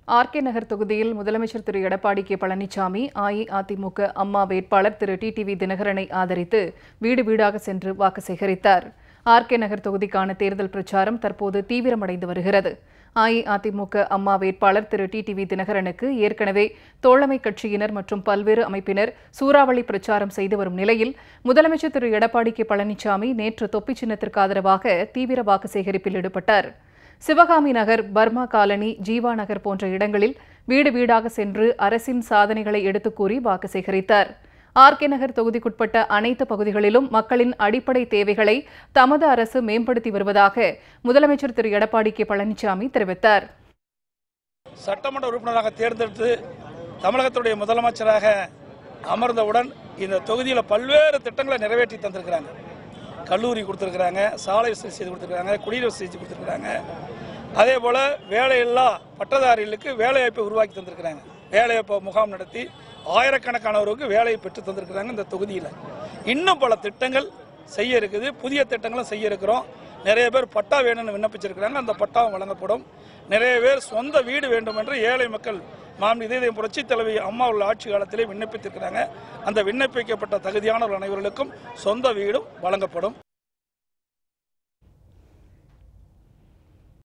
RK நகர் தொகுதியில் முதலமைச்சர் திரு Edappadi K Palaniswami AIADMK அம்மா வேட்பாளர் திரு டிடிவி தினகரனை ஆதரித்து வீடு வீடாக சென்று வாக்கு சேகரித்தார். ஆர்கே நகர் தொகுதிக்கான தேர்தல் பிரச்சாரம் தற்போது தீவிரமடைந்து வருகிறது. அஇஅதிமுக அம்மா வேட்பாளர் திரு டிடிவி தினகரனுக்கு ஏற்கனவே தோழமை கட்சியினர் மற்றும் பல்வேறு அமைப்பினர் சூறாவளி பிரச்சாரம் செய்து வரும் நிலையில் முதலமைச்சர் திரு எடப்பாடி கே பழனிசாமி நேற்று தொப்பி சின்னத்திற்கு ஆதரவாக தீவிர வாக்கு சேகரிப்பில் ஈடுபட்டார். சிவகாமி நகர், பர்மா காலனி, ஜீவா நகர் போன்ற இடங்களில் வீடு வீடாக சென்று அரசின் சாதனைகளை எடுத்துக் கூறி வாக்கு சேகரித்தார். ஆர்கே நகர் தொகுதிக்குட்பட்ட அனைத்து பகுதிகளிலும் மக்களின் அடிப்படை தேவைகளை தமது அரசு மேம்படுத்தி வருவதாக முதலமைச்சர் திரு எடப்பாடி கே பழனிசாமி தெரிவித்தார். சட்டமன்ற உறுப்பினராக தேர்ந்தெடுத்து தமிழகத்துடைய முதலமைச்சராக அமர்ந்தவுடன் இந்த தொகுதியில் பல்வேறு திட்டங்களை நிறைவேற்றி தந்திருக்கிறாங்க. கல்லூரி கொடுத்துருக்குறாங்க, சாலை வசதி செய்து கொடுத்துருக்காங்க, குடிநீர் வசதி செய்து கொடுத்துருக்குறாங்க. அதே போல் வேலையில்லா பட்டதாரிகளுக்கு வேலைவாய்ப்பை உருவாக்கி தந்திருக்கிறாங்க. வேலைவாய்ப்பு முகாம் நடத்தி ஆயிரக்கணக்கானவருக்கு வேலையை பெற்று தந்திருக்கிறாங்க. இந்த தொகுதியில் இன்னும் பல திட்டங்கள் செய்ய இருக்குது, புதிய திட்டங்களும் செய்ய இருக்கிறோம். நிறைய பேர் பட்டா வேணும்னு விண்ணப்பிச்சிருக்கிறாங்க, அந்த பட்டாவும் வழங்கப்படும். நிறைய பேர் சொந்த வீடு வேண்டும் என்று ஏழை மக்கள் இதய புரட்சி தலைவி அம்மா உள்ள ஆட்சி காலத்திலே விண்ணப்பித்திருக்கிறாங்க. அந்த விண்ணப்பிக்கப்பட்ட தகுதியானவர்கள் அனைவர்களுக்கும் சொந்த வீடும் வழங்கப்படும்.